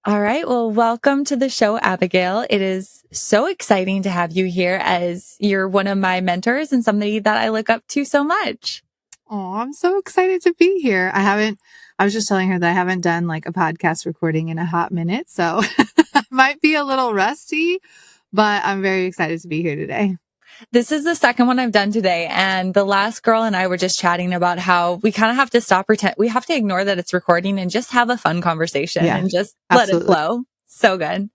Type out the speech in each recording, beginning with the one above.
All right. Well, welcome to the show, Abigail. It is so exciting to have you here as you're one of my mentors and somebody that I look up to so much. Oh, I'm so excited to be here. I was just telling her that I haven't done like a podcast recording in a hot minute, so I might be a little rusty, but I'm very excited to be here today. This is the second one I've done today. And the last girl and I were just chatting about how we kind of have to we have to ignore that it's recording and just have a fun conversation Yeah, and just let it absolutely. flow. So good.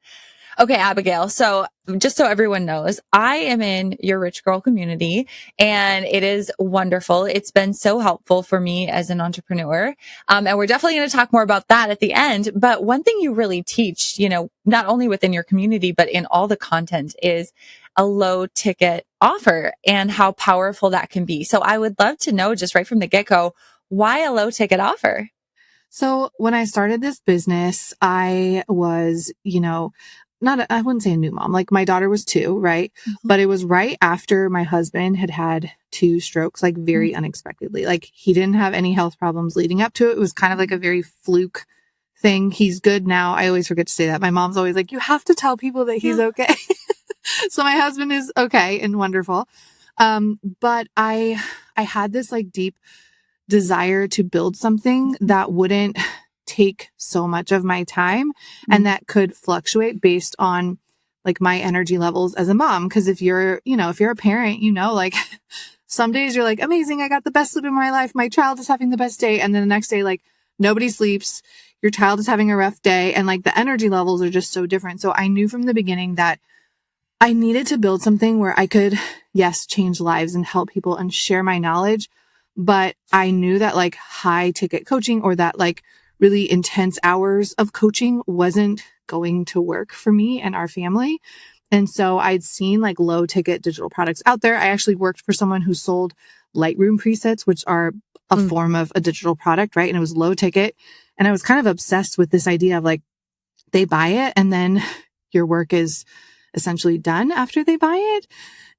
Okay, Abigail. So just so everyone knows, I am in your rich girl community and it is wonderful. It's been so helpful for me as an entrepreneur. And we're definitely going to talk more about that at the end. But one thing you really teach, not only within your community, but in all the content is a low ticket offer and how powerful that can be. So I would love to know just right from the get go, why a low ticket offer? So when I started this business, I was, I wouldn't say a new mom. Like my daughter was 2, right? But it was right after my husband had 2 strokes, like very unexpectedly. Like he didn't have any health problems leading up to it. It was kind of like a very fluke thing. He's good now. I always forget to say that. My mom's always like, you have to tell people that he's okay. So my husband is okay and wonderful. But I had this like deep desire to build something that wouldn't take so much of my time and that could fluctuate based on like my energy levels as a mom. Cause if you're a parent, like some days you're like, amazing. I got the best sleep of my life. My child is having the best day. And then the next day, like nobody sleeps. Your child is having a rough day. And like the energy levels are just so different. So I knew from the beginning that I needed to build something where I could, yes, change lives and help people and share my knowledge. But I knew that like high ticket coaching or that like really intense hours of coaching wasn't going to work for me and our family. And so I'd seen like low ticket digital products out there. I actually worked for someone who sold Lightroom presets, which are a form of a digital product, right? And it was low ticket. And I was kind of obsessed with this idea of like, they buy it and then your work is essentially done after they buy it.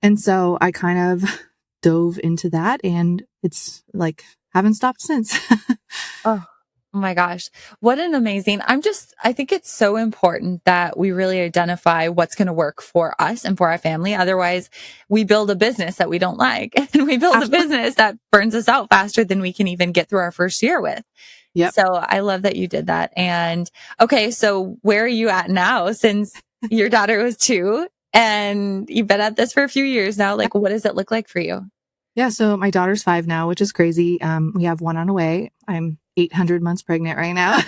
And so I kind of dove into that and it's like haven't stopped since. Oh my gosh. What an amazing. I think it's so important that we really identify what's going to work for us and for our family. Otherwise, we build a business that we don't like and we build a business that burns us out faster than we can even get through our first year with. Yep. So I love that you did that. And okay, so where are you at now since your daughter was 2 and you've been at this for a few years now? Like, what does it look like for you? Yeah. So my daughter's 5 now, which is crazy. We have 1 on the way. I'm 800 months pregnant right now.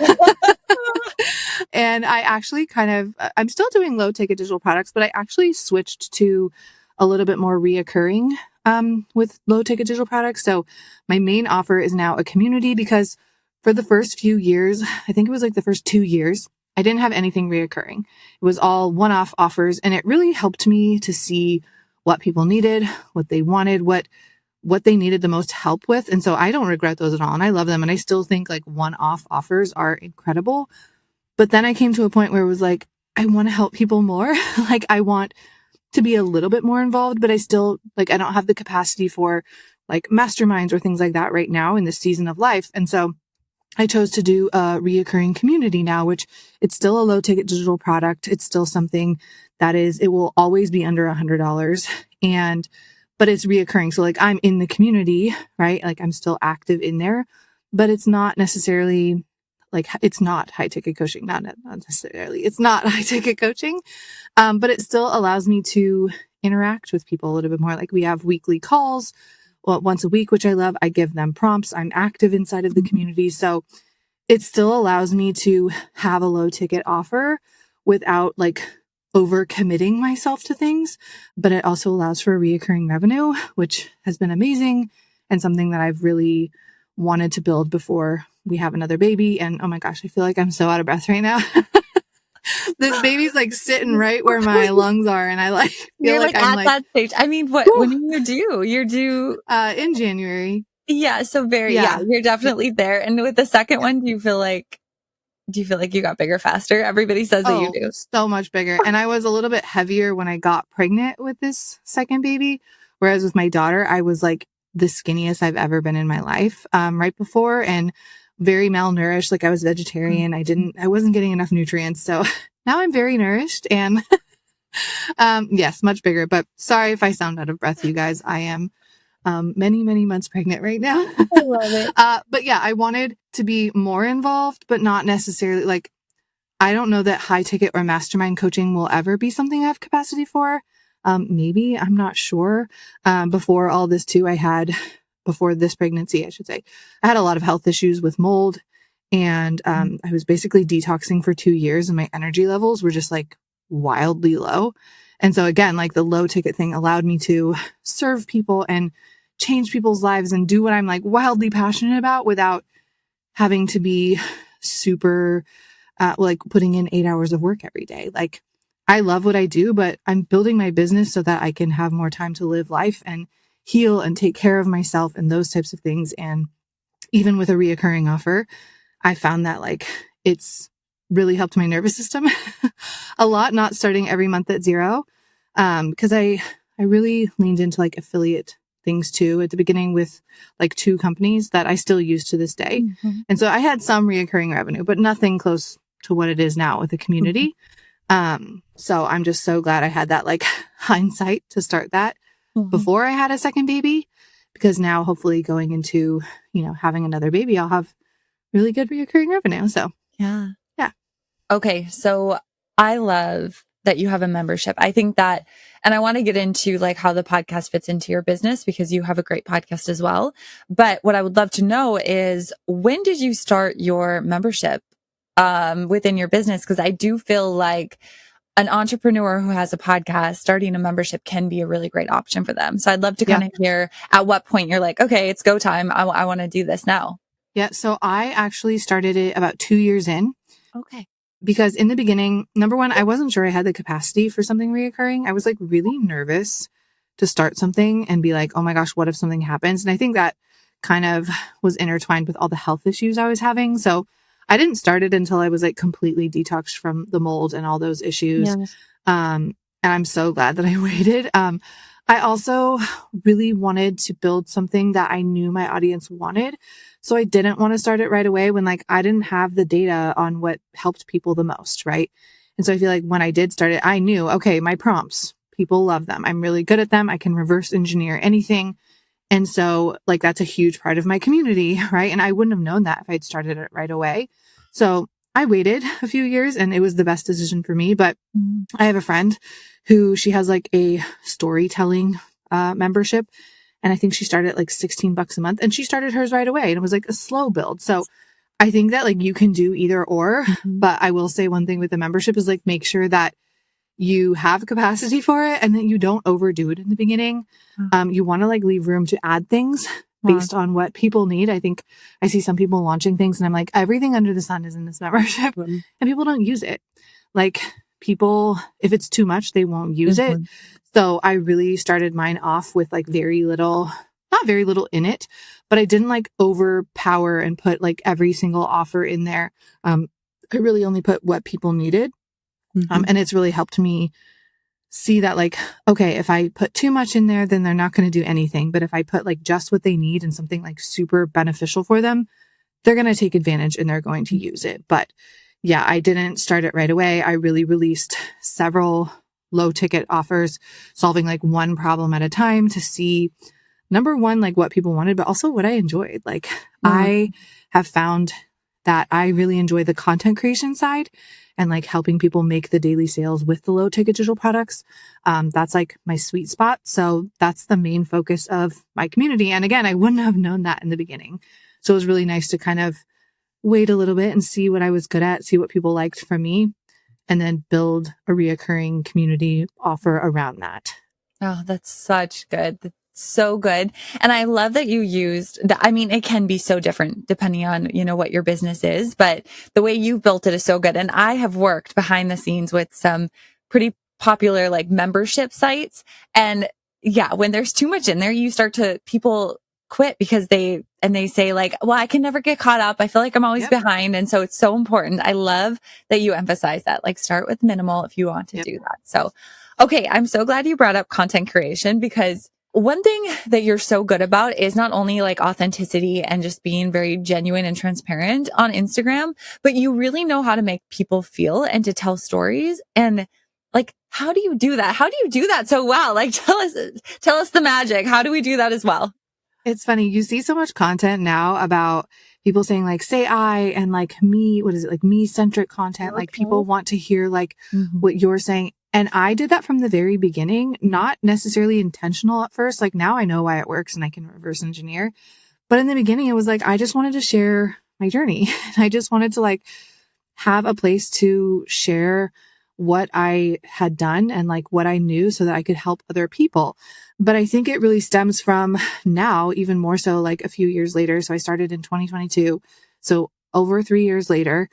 And I actually I'm still doing low ticket digital products, but I actually switched to a little bit more reoccurring, with low ticket digital products. So my main offer is now a community because for the first few years, I think it was like the first 2 years, I didn't have anything reoccurring. It was all one-off offers. And it really helped me to see what people needed, what they wanted, what they needed the most help with. And so I don't regret those at all. And I love them. And I still think like one-off offers are incredible. But then I came to a point where it was like, I want to help people more. Like I want to be a little bit more involved, but I still like, I don't have the capacity for like masterminds or things like that right now in this season of life. And so I chose to do a reoccurring community now, which it's still a low ticket digital product. It's still something that it will always be under $100 but it's reoccurring. So like I'm in the community, right? Like I'm still active in there, but it's not necessarily like, it's not high ticket coaching, not necessarily. It's not high ticket coaching. But it still allows me to interact with people a little bit more. Like we have weekly calls, once a week, which I love. I give them prompts. I'm active inside of the community. So it still allows me to have a low ticket offer without like over committing myself to things, but it also allows for reoccurring revenue, which has been amazing and something that I've really wanted to build before we have another baby. And oh my gosh, I feel like I'm so out of breath right now. This baby's like sitting right where my lungs are. And I like feel You're like like I'm at that stage. I mean, when are you due? You're due in January. Yeah. So you're definitely there. And with the second one, do you feel like you got bigger faster? Everybody says that you do. So much bigger. And I was a little bit heavier when I got pregnant with this second baby. Whereas with my daughter, I was like the skinniest I've ever been in my life, right before. And very malnourished. Like I was vegetarian. I wasn't getting enough nutrients. So now I'm very nourished and, yes, much bigger, but sorry if I sound out of breath, you guys. I am, many, many months pregnant right now. I love it. But yeah, I wanted to be more involved, but not necessarily like, I don't know that high ticket or mastermind coaching will ever be something I have capacity for. Maybe, I'm not sure. Before all this too, before this pregnancy, I should say, I had a lot of health issues with mold and, I was basically detoxing for 2 years and my energy levels were just like wildly low. And so again, like the low ticket thing allowed me to serve people and change people's lives and do what I'm like wildly passionate about without having to be super, like putting in 8 hours of work every day. Like I love what I do, but I'm building my business so that I can have more time to live life and heal and take care of myself and those types of things. And even with a reoccurring offer, I found that like it's really helped my nervous system a lot, not starting every month at zero. Because I really leaned into like affiliate things too at the beginning with like 2 companies that I still use to this day. Mm-hmm. And so I had some reoccurring revenue, but nothing close to what it is now with the community. So I'm just so glad I had that like hindsight to start that before I had a second baby, because now hopefully going into, having another baby, I'll have really good reoccurring revenue. So Yeah. Yeah. Okay. So I love that you have a membership. I think that, and I want to get into like how the podcast fits into your business because you have a great podcast as well. But what I would love to know is when did you start your membership, within your business? Because I do feel like an entrepreneur who has a podcast, starting a membership can be a really great option for them. So I'd love to kind of hear at what point you're like, okay, it's go time. I want to do this now. Yeah. So I actually started it about 2 years in. Okay. Because in the beginning, number one, I wasn't sure I had the capacity for something reoccurring. I was like really nervous to start something and be like, oh my gosh, what if something happens? And I think that kind of was intertwined with all the health issues I was having. So I didn't start it until I was like completely detoxed from the mold and all those issues. And I'm so glad that I waited. I also really wanted to build something that I knew my audience wanted. So I didn't want to start it right away when like I didn't have the data on what helped people the most, right? And so I feel like when I did start it, I knew, okay, my prompts, people love them. I'm really good at them. I can reverse engineer anything. And so like that's a huge part of my community, right? And I wouldn't have known that if I'd started it right away. So I waited a few years and it was the best decision for me. But I have a friend who she has like a storytelling membership. And I think she started at like $16 a month and she started hers right away. And it was like a slow build. So I think that like you can do either or, but I will say one thing with the membership is like make sure that you have capacity for it and that you don't overdo it in the beginning. You want to like leave room to add things based on what people need. I think I see some people launching things and I'm like, everything under the sun is in this membership and people don't use it. Like people, if it's too much, they won't use it. So I really started mine off with like not very little in it, but I didn't like overpower and put like every single offer in there. I really only put what people needed. And it's really helped me see that like, okay, if I put too much in there, then they're not going to do anything. But if I put like just what they need and something like super beneficial for them, they're going to take advantage and they're going to use it. But yeah, I didn't start it right away. I really released several low ticket offers, solving like one problem at a time to see number one, like what people wanted, but also what I enjoyed. Like I have found that I really enjoy the content creation side and like helping people make the daily sales with the low ticket digital products. That's like my sweet spot. So that's the main focus of my community. And again, I wouldn't have known that in the beginning. So it was really nice to kind of wait a little bit and see what I was good at, see what people liked from me, and then build a reoccurring community offer around that. Oh, that's such good. That's so good. And I love that you used that. I mean, it can be so different depending on, what your business is, but the way you built it is so good. And I have worked behind the scenes with some pretty popular like membership sites. And yeah, when there's too much in there, people quit because they say like, well, I can never get caught up. I feel like I'm always behind. And so it's so important. I love that you emphasize that, like start with minimal if you want to do that. So, okay. I'm so glad you brought up content creation because one thing that you're so good about is not only like authenticity and just being very genuine and transparent on Instagram, but you really know how to make people feel and to tell stories. And like, how do you do that? How do you do that so well? Like, tell us the magic. How do we do that as well? It's funny. You see so much content now about people saying like, say I, and like me, what is it? Like me centric content. Like people want to hear like what you're saying. And I did that from the very beginning, not necessarily intentional at first. Like now I know why it works and I can reverse engineer. But in the beginning, it was like, I just wanted to share my journey. I just wanted to like have a place to share what I had done and like what I knew so that I could help other people. But I think it really stems from now, even more so like a few years later. So I started in 2022. So over 3 years later,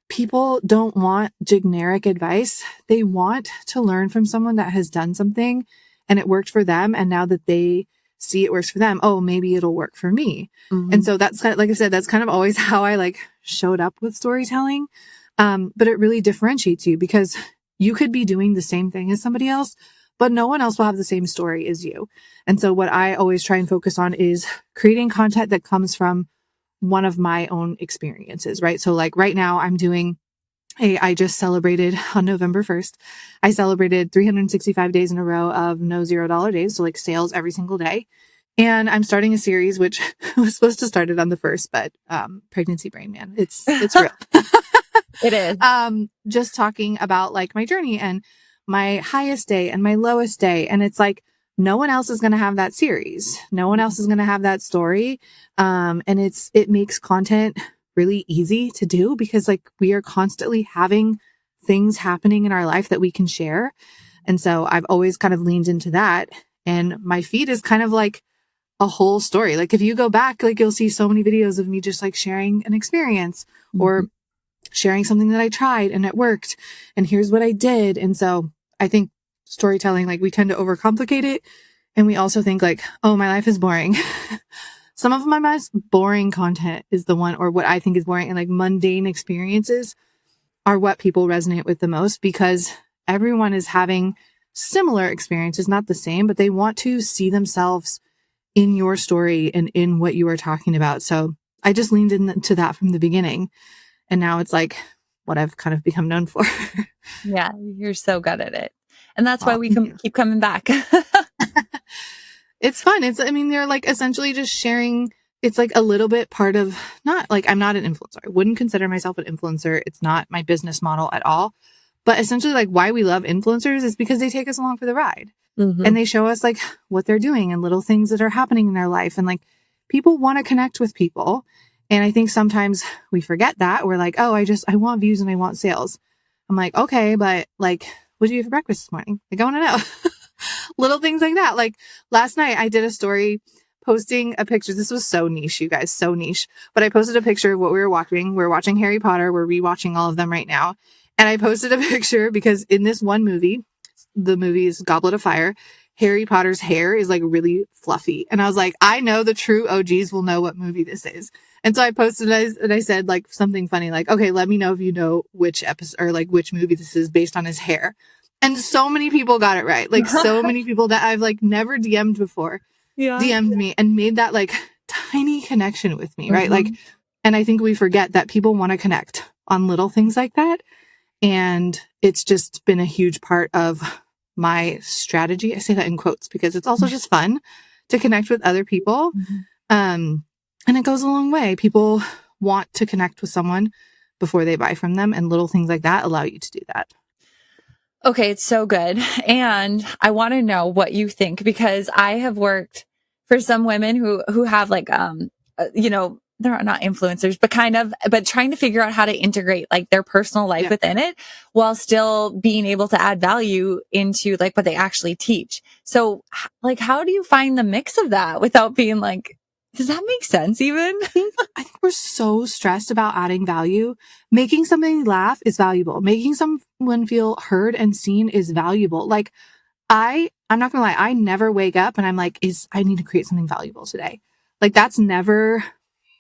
people don't want generic advice. They want to learn from someone that has done something and it worked for them. And now that they see it works for them, oh, maybe it'll work for me. And so that's kind of, like I said, that's kind of always how I like showed up with storytelling. But it really differentiates you because you could be doing the same thing as somebody else, but no one else will have the same story as you. And so what I always try and focus on is creating content that comes from one of my own experiences, right? So like right now I just celebrated on November 1st. I celebrated 365 days in a row of no $0 days. So like sales every single day. And I'm starting a series, which was supposed to start it on the 1st, but, pregnancy brain, man, it's real. It is. Just talking about like my journey and my highest day and my lowest day. And it's like, no one else is going to have that series. No one else is going to have that story. And it makes content really easy to do because like we are constantly having things happening in our life that we can share. And so I've always kind of leaned into that. And my feed is kind of like a whole story. Like if you go back, like you'll see so many videos of me just like sharing an experience or sharing something that I tried and it worked. And here's what I did. And so I think storytelling, like we tend to overcomplicate it. And we also think like, oh, my life is boring. Some of my most boring content is the one, or what I think is boring, and like mundane experiences are what people resonate with the most because everyone is having similar experiences, not the same, but they want to see themselves in your story and in what you are talking about. So I just leaned into that from the beginning. And now it's like what I've kind of become known for. Yeah, you're so good at it. And that's why Oh, we keep coming back. it's fun. They're like essentially just sharing. It's like a little bit part of, not like I'm not an influencer. I wouldn't consider myself an influencer. It's not my business model at all. But essentially like why we love influencers is because they take us along for the ride and they show us like what they're doing and little things that are happening in their life. And like people want to connect with people. And I think sometimes we forget that. We're like, oh, I want views and I want sales. I'm like, okay, but like, what did you eat for breakfast this morning? Like, I want to know little things like that. Like last night I did a story posting a picture. This was so niche, you guys, so niche, but I posted a picture of what we were watching. We're watching Harry Potter. We're rewatching all of them right now. And I posted a picture because in this one movie, the movie is Goblet of Fire, Harry Potter's hair is like really fluffy. And I was like, I know the true OGs will know what movie this is. And so I posted and I said like something funny, like, okay, let me know if you know which episode or like which movie this is based on his hair. And so many people got it right. Like so many people that I've like never DM'd before DM'd me and made that like tiny connection with me. Right. Like, and I think we forget that people want to connect on little things like that. And it's just been a huge part of my strategy. I say that in quotes because it's also just fun to connect with other people. And it goes a long way. People want to connect with someone before they buy from them, and little things like that allow you to do that. Okay, it's so good. And I want to know what you think because I have worked for some women who have like they're not influencers, but but trying to figure out how to integrate like their personal life within it while still being able to add value into like what they actually teach. So like, how do you find the mix of that without being like, does that make sense even? I think we're so stressed about adding value. Making somebody laugh is valuable. Making someone feel heard and seen is valuable. Like I'm not gonna lie, I never wake up and I'm like, I need to create something valuable today. Like that's never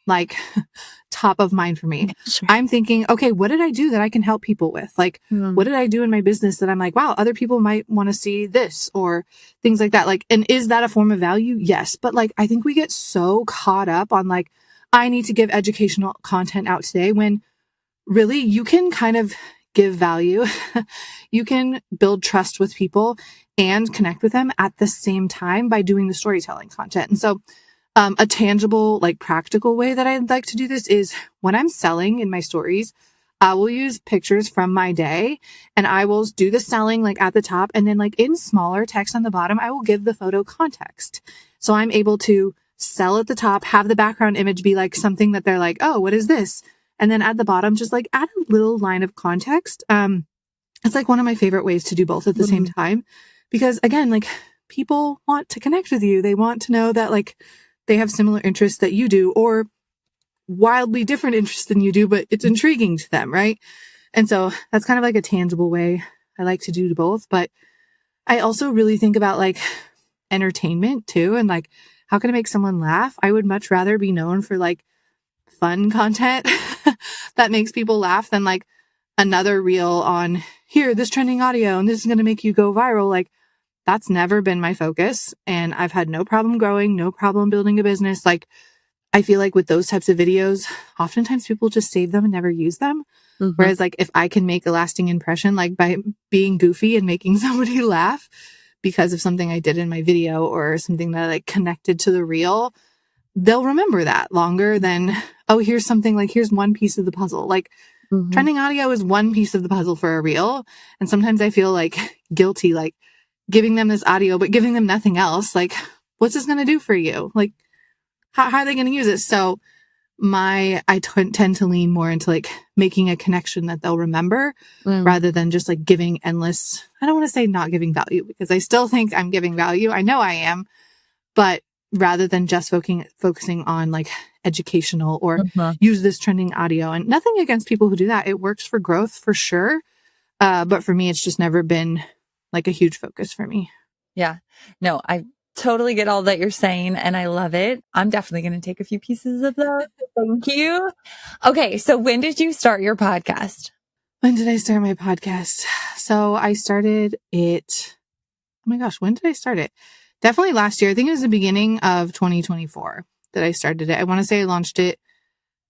like top of mind for me. Sure. I'm thinking, okay, what did I do that I can help people with? Like, what did I do in my business that I'm like, wow, other people might want to see this or things like that. Like, and is that a form of value? Yes. But like, I think we get so caught up on like, I need to give educational content out today when really you can kind of give value. You can build trust with people and connect with them at the same time by doing the storytelling content. And so a tangible, like practical way that I'd like to do this is when I'm selling in my stories, I will use pictures from my day and I will do the selling like at the top. And then like in smaller text on the bottom, I will give the photo context. So I'm able to sell at the top, have the background image be like something that they're like, oh, what is this? And then at the bottom, just like add a little line of context. It's like one of my favorite ways to do both at the same time, because again, like people want to connect with you. They want to know that like they have similar interests that you do or wildly different interests than you do, but it's intriguing to them. Right. And so that's kind of like a tangible way I like to do both. But I also really think about like entertainment too. And like, how can I make someone laugh? I would much rather be known for like fun content that makes people laugh than like another reel on here, this trending audio, and this is going to make you go viral. Like that's never been my focus. And I've had no problem growing, no problem building a business. Like I feel like with those types of videos, oftentimes people just save them and never use them. Whereas like if I can make a lasting impression, like by being goofy and making somebody laugh because of something I did in my video or something that like connected to the reel, they'll remember that longer than, oh, here's something like, here's one piece of the puzzle. Like trending audio is one piece of the puzzle for a reel. And sometimes I feel like guilty, like giving them this audio, but giving them nothing else. Like, what's this going to do for you? Like, how are they going to use it? So I tend to lean more into like making a connection that they'll remember rather than just like giving endless, I don't want to say not giving value because I still think I'm giving value. I know I am, but rather than just focusing on like educational or use this trending audio, and nothing against people who do that. It works for growth for sure. But for me, it's just never been like a huge focus for me. Yeah. No, I totally get all that you're saying and I love it. I'm definitely going to take a few pieces of that. Thank you. Okay. So when did you start your podcast? When did I start my podcast? So I started it. Oh my gosh, when did I start it? Definitely last year. I think it was the beginning of 2024 that I started it. I want to say I launched it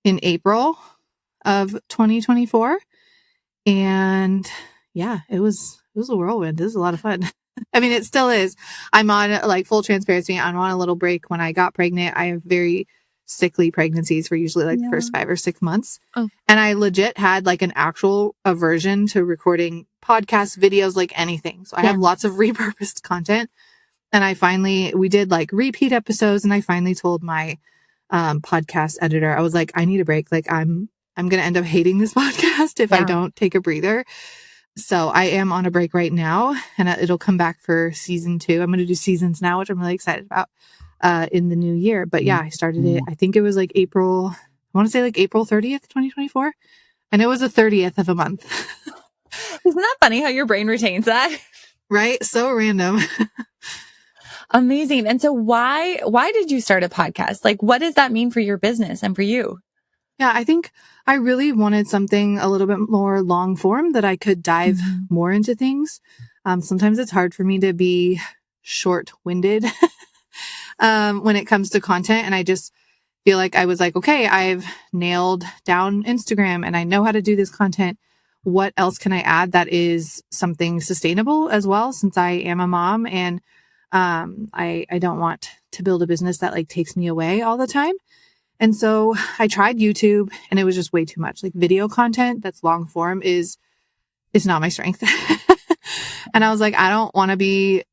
in April of 2024. And yeah, it was a whirlwind. It was a lot of fun. I mean, it still is. I'm on like full transparency. I'm on a little break. When I got pregnant, I have very sickly pregnancies for usually like the first 5 or 6 months. And I legit had like an actual aversion to recording podcasts, videos, like anything. So I have lots of repurposed content. And we did like repeat episodes. And I finally told my podcast editor, I was like, I need a break. Like I'm going to end up hating this podcast if I don't take a breather. So I am on a break right now and it'll come back for season 2. I'm going to do seasons now, which I'm really excited about in the new year. But yeah, I started it. I think it was like April 30th, 2024. And it was the 30th of a month. Isn't that funny how your brain retains that? Right? So random. Amazing. And so why did you start a podcast? Like, what does that mean for your business and for you? Yeah, I think I really wanted something a little bit more long form that I could dive more into things. Sometimes it's hard for me to be short winded when it comes to content. And I just feel like I was like, okay, I've nailed down Instagram and I know how to do this content. What else can I add that is something sustainable as well? Since I am a mom and I don't want to build a business that like takes me away all the time. And so I tried YouTube and it was just way too much. Like video content that's long form is not my strength. And I was like, I don't want to be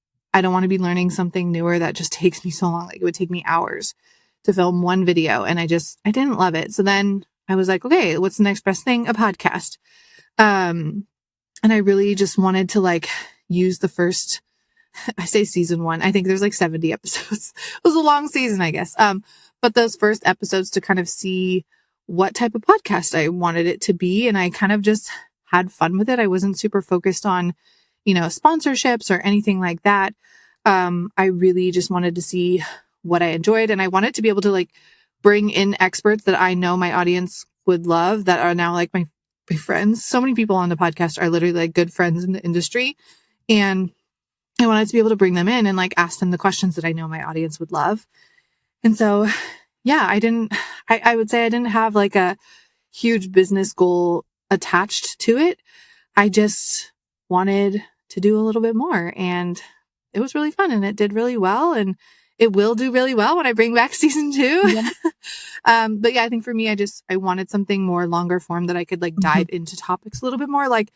learning something newer that just takes me so long. Like it would take me hours to film one video. And I didn't love it. So then I was like, okay, what's the next best thing? A podcast. And I really just wanted to like use the first, I say season 1. I think there's like 70 episodes. It was a long season, I guess. But those first episodes to kind of see what type of podcast I wanted it to be. And I kind of just had fun with it. I wasn't super focused on, sponsorships or anything like that. I really just wanted to see what I enjoyed. And I wanted to be able to like bring in experts that I know my audience would love that are now like my friends. So many people on the podcast are literally like good friends in the industry. And I wanted to be able to bring them in and like ask them the questions that I know my audience would love. And so, yeah, I would say I didn't have like a huge business goal attached to it. I just wanted to do a little bit more, and it was really fun, and it did really well, and it will do really well when I bring back season 2. Yeah. But yeah, I think for me, I wanted something more longer form that I could like dive into topics a little bit more. Like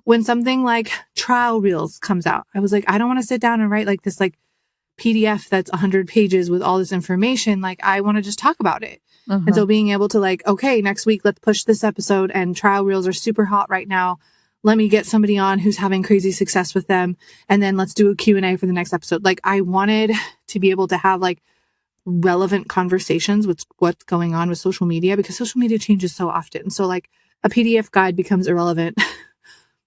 when something like trial reels comes out, I was like, I don't want to sit down and write like this like PDF that's 100 pages with all this information. Like I want to just talk about it. And so being able to like, okay, next week, let's push this episode, and trial reels are super hot right now. Let me get somebody on who's having crazy success with them. And then let's do a Q&A for the next episode. Like I wanted to be able to have like relevant conversations with what's going on with social media, because social media changes so often. So like a PDF guide becomes irrelevant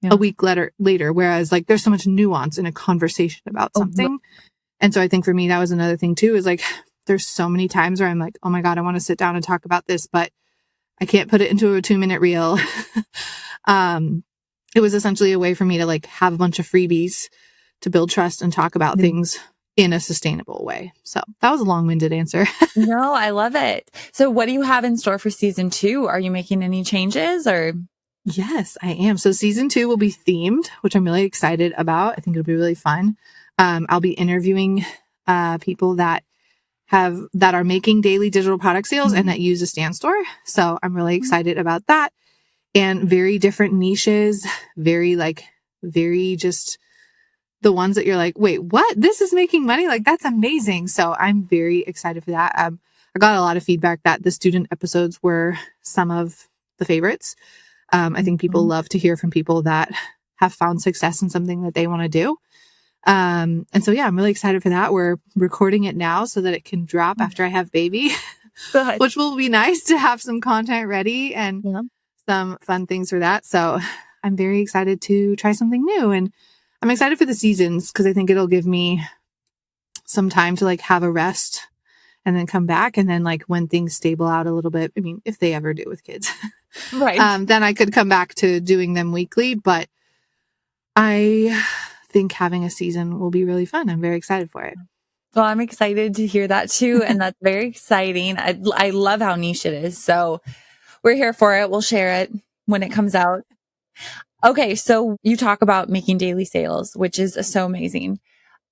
a week later, whereas like there's so much nuance in a conversation about something. And so I think for me, that was another thing too, is like, there's so many times where I'm like, oh my God, I want to sit down and talk about this, but I can't put it into a 2-minute reel. It was essentially a way for me to like have a bunch of freebies to build trust and talk about things in a sustainable way. So that was a long-winded answer. No, I love it. So what do you have in store for season 2? Are you making any changes or? Yes, I am. So season 2 will be themed, which I'm really excited about. I think it'll be really fun. I'll be interviewing people that are making daily digital product sales and that use a Stan store. So I'm really excited about that. And very different niches, very just the ones that you're like, wait, what? This is making money? Like, that's amazing. So I'm very excited for that. I got a lot of feedback that the student episodes were some of the favorites. I think people love to hear from people that have found success in something that they want to do. And so, yeah, I'm really excited for that. We're recording it now so that it can drop after I have baby, which will be nice to have some content ready and some fun things for that. So I'm very excited to try something new, and I'm excited for the seasons because I think it'll give me some time to like have a rest and then come back. And then like when things stable out a little bit, I mean, if they ever do with kids, Right. then I could come back to doing them weekly. But I think having a season will be really fun. I'm very excited for it. Well, I'm excited to hear that too. And that's very exciting. I love how niche it is. So we're here for it. We'll share it when it comes out. Okay. So you talk about making daily sales, which is so amazing.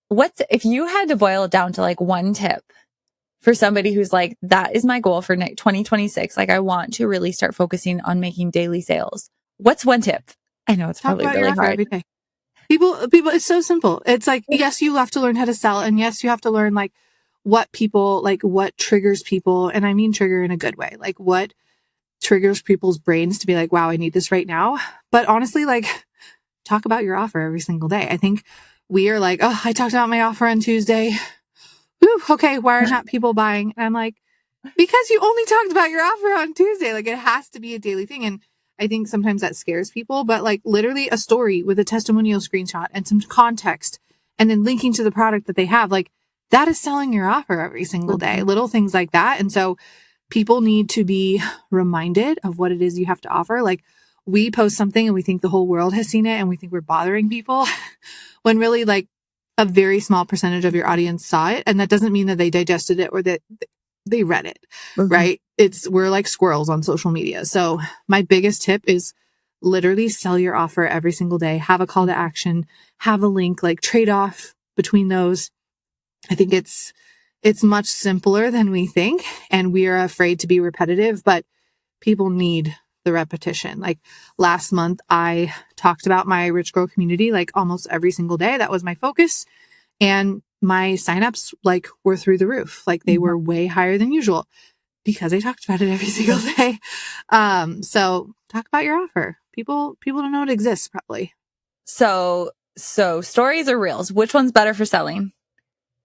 If you had to boil it down to like one tip for somebody who's like, that is my goal for 2026. Like I want to really start focusing on making daily sales. What's one tip? I know it's probably really hard. Every day. People, it's so simple. It's like, yes, you have to learn how to sell. And yes, you have to learn like what triggers people. And I mean, trigger in a good way, like what triggers people's brains to be like, wow, I need this right now. But honestly, like talk about your offer every single day. I think we are like, oh, I talked about my offer on Tuesday. Whew, okay. Why are not people buying? And I'm like, because you only talked about your offer on Tuesday. Like it has to be a daily thing. And I think sometimes that scares people, but like literally a story with a testimonial screenshot and some context and then linking to the product that they have, like that is selling your offer every single day, little things like that. And so people need to be reminded of what it is you have to offer. Like we post something and we think the whole world has seen it and we think we're bothering people when really like a very small percentage of your audience saw it. And that doesn't mean that they digested it or that they read it, right? We're like squirrels on social media. So my biggest tip is literally sell your offer every single day, have a call to action, have a link, like trade off between those. I think it's much simpler than we think. And we are afraid to be repetitive, but people need the repetition. Like last month, I talked about my Rich Girl community, like almost every single day. That was my focus. And my signups like were through the roof. Like they were way higher than usual because I talked about it every single day. So talk about your offer. People don't know it exists probably. So stories or reels, which one's better for selling?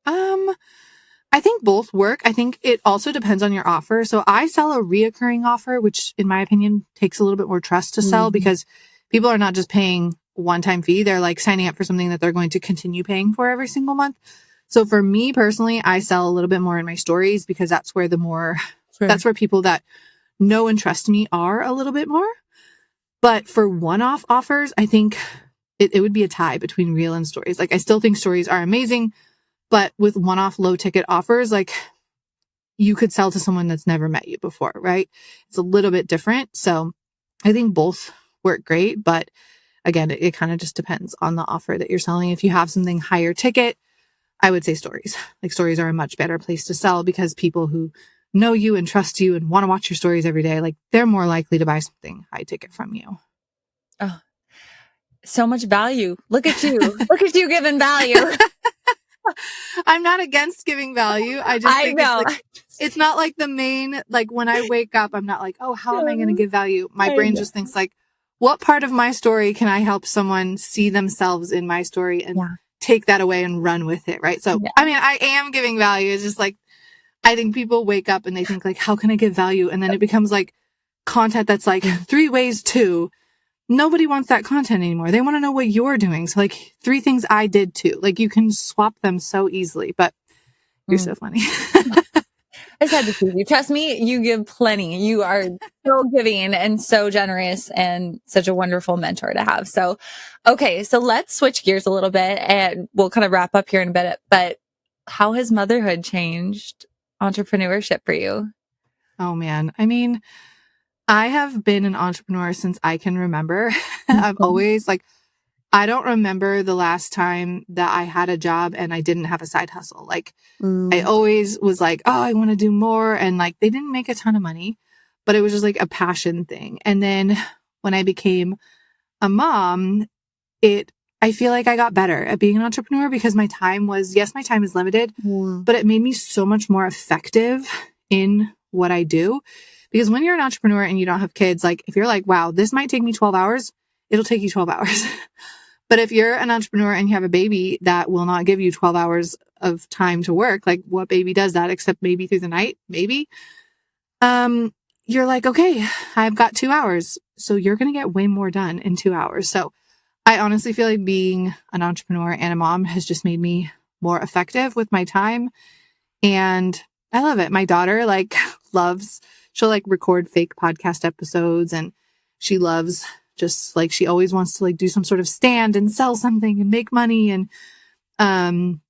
I think both work. I think it also depends on your offer. So I sell a reoccurring offer, which in my opinion takes a little bit more trust to sell because people are not just paying one-time fee. They're like signing up for something that they're going to continue paying for every single month. So for me personally, I sell a little bit more in my stories because that's where the more Sure. That's where people that know and trust me are a little bit more. But for one-off offers, I think it would be a tie between reel and stories. Like, I still think stories are amazing, but with one-off low ticket offers, like, you could sell to someone that's never met you before, right? It's a little bit different. So I think both work great, but again, it kind of just depends on the offer that you're selling. If you have something higher ticket, I would say stories. Like, stories are a much better place to sell because people who know you and trust you and want to watch your stories every day, like, they're more likely to buy something high ticket from you. Oh, so much value. Look at you. Look at you giving value. I'm not against giving value. I just I think it's know. like, it's not like the main, like, when I wake up, I'm not like, oh, how am I going to give value? My I brain know. just thinks like, what part of my story can I help someone see themselves in my story and Yeah. take that away and run with it, right? So, Yeah. I mean, I am giving value. It's just like, I think people wake up and they think like, how can I give value? And then it becomes like content that's like 3 ways to. Nobody wants that content anymore. They want to know what you're doing. So, like, 3 things I did too. Like, you can swap them so easily, but you're so funny. I just had to see you. Trust me, you give plenty. You are so giving and so generous and such a wonderful mentor to have. So, okay, so let's switch gears a little bit and we'll kind of wrap up here in a bit. But how has motherhood changed entrepreneurship for you? Oh man. I mean, I have been an entrepreneur since I can remember. I've always like, I don't remember the last time that I had a job and I didn't have a side hustle. Like, I always was like, oh, I want to do more. And like, they didn't make a ton of money, but it was just like a passion thing. And then when I became a mom, I feel like I got better at being an entrepreneur because my time is limited, but it made me so much more effective in what I do. Because when you're an entrepreneur and you don't have kids, like, if you're like, wow, this might take me 12 hours, it'll take you 12 hours. But if you're an entrepreneur and you have a baby that will not give you 12 hours of time to work, like, what baby does that except maybe through the night, maybe? You're like, okay, I've got 2 hours. So you're going to get way more done in 2 hours. So I honestly feel like being an entrepreneur and a mom has just made me more effective with my time. And I love it. My daughter like she'll like record fake podcast episodes, and she loves just like, she always wants to like do some sort of stand and sell something and make money. And, I'm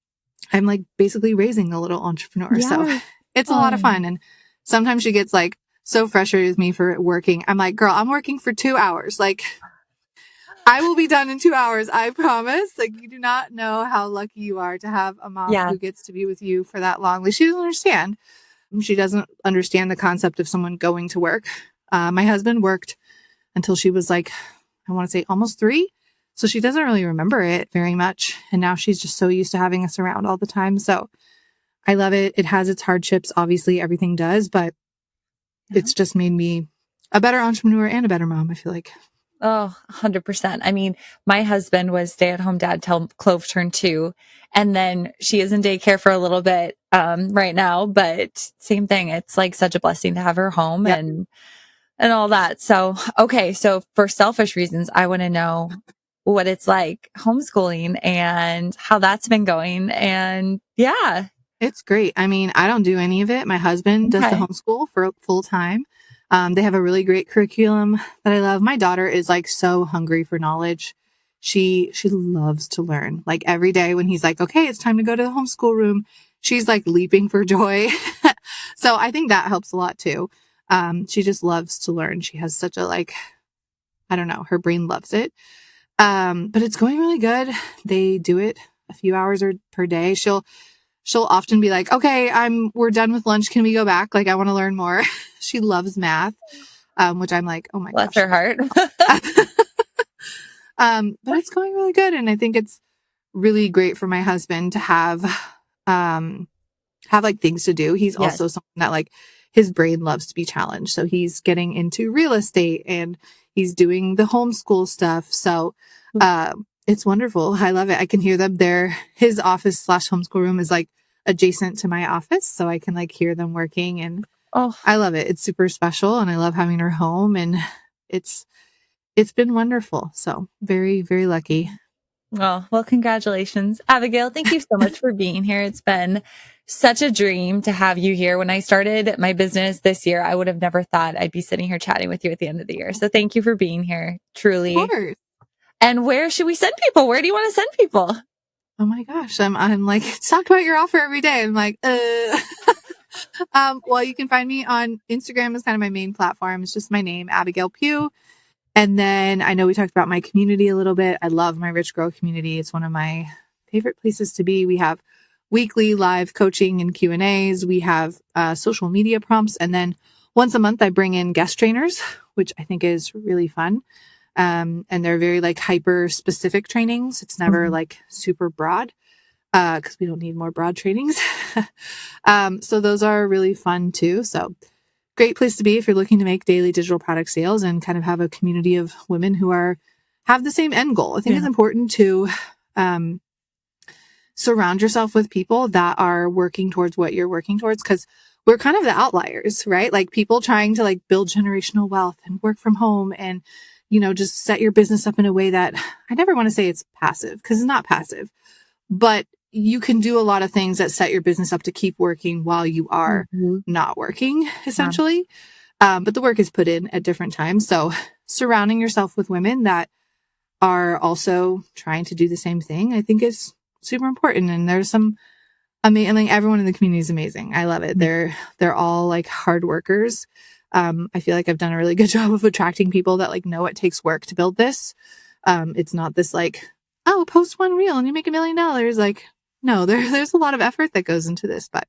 like basically raising a little entrepreneur. Yeah. So it's a lot of fun. And sometimes she gets like so frustrated with me for working. I'm like, girl, I'm working for 2 hours. Like, I will be done in 2 hours. I promise. Like, you do not know how lucky you are to have a mom Yeah. who gets to be with you for that long. Like, she doesn't understand. She doesn't understand the concept of someone going to work. My husband worked until she was like, I want to say almost 3. So she doesn't really remember it very much. And now she's just so used to having us around all the time. So I love it. It has its hardships. Obviously, everything does, but it's just made me a better entrepreneur and a better mom, I feel like. Oh, 100%. I mean, my husband was stay-at-home dad till Clove turned 2, and then she is in daycare for a little bit right now, but same thing. It's like such a blessing to have her home Yep. and all that. So, okay, so for selfish reasons, I want to know what it's like homeschooling and how that's been going. And yeah. It's great. I mean, I don't do any of it. My husband does the Okay. homeschool for full time. They have a really great curriculum that I love. My daughter is like so hungry for knowledge. She loves to learn. Like, every day when he's like, okay, it's time to go to the homeschool room, she's like leaping for joy. So I think that helps a lot too. She just loves to learn. She has such a like, I don't know, her brain loves it. But it's going really good. They do it a few hours per day. She'll often be like, okay, we're done with lunch. Can we go back? Like, I want to learn more. She loves math, which I'm like, oh my Bless gosh. her heart. But it's going really good. And I think it's really great for my husband to have like things to do. He's Yes. also someone that like, his brain loves to be challenged. So he's getting into real estate and he's doing the homeschool stuff. So, it's wonderful. I love it. I can hear them there. His office / homeschool room is like adjacent to my office. So I can like hear them working, and Oh, I love it. It's super special, and I love having her home, and it's been wonderful. So very, very lucky. well, congratulations, Abigail. Thank you so much for being here. It's been such a dream to have you here. When I started my business this year, I would have never thought I'd be sitting here chatting with you at the end of the year. So thank you for being here, Of truly. course. And where should we send people? Where do you want to send people? Oh my gosh. I'm like, talk about your offer every day. I'm like, well, you can find me on Instagram is kind of my main platform. It's just my name, Abigail Peugh. And then I know we talked about my community a little bit. I love my Rich Girl community. It's one of my favorite places to be. We have weekly live coaching and Q&As. We have social media prompts. And then once a month, I bring in guest trainers, which I think is really fun. And they're very like hyper specific trainings. It's never like super broad because we don't need more broad trainings. So those are really fun too. So great place to be if you're looking to make daily digital product sales and kind of have a community of women who have the same end goal. I think it's important to surround yourself with people that are working towards what you're working towards, because we're kind of the outliers, right? Like people trying to like build generational wealth and work from home and, just set your business up in a way that I never want to say it's passive because it's not passive, but you can do a lot of things that set your business up to keep working while you are not working, essentially. But the work is put in at different times. So surrounding yourself with women that are also trying to do the same thing, I think is super important. And there's some amazing, everyone in the community is amazing. I love it. They're all like hard workers. I feel like I've done a really good job of attracting people that like know it takes work to build this. It's not this like, oh, post one reel and you make $1 million. Like, no, there's a lot of effort that goes into this, but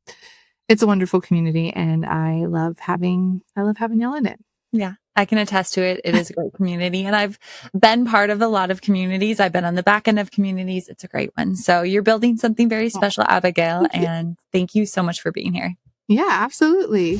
it's a wonderful community and I love having y'all in it. Yeah, I can attest to it. It is a great community. And I've been part of a lot of communities. I've been on the back end of communities. It's a great one. So you're building something very special, Abigail. And thank you so much for being here. Yeah, absolutely.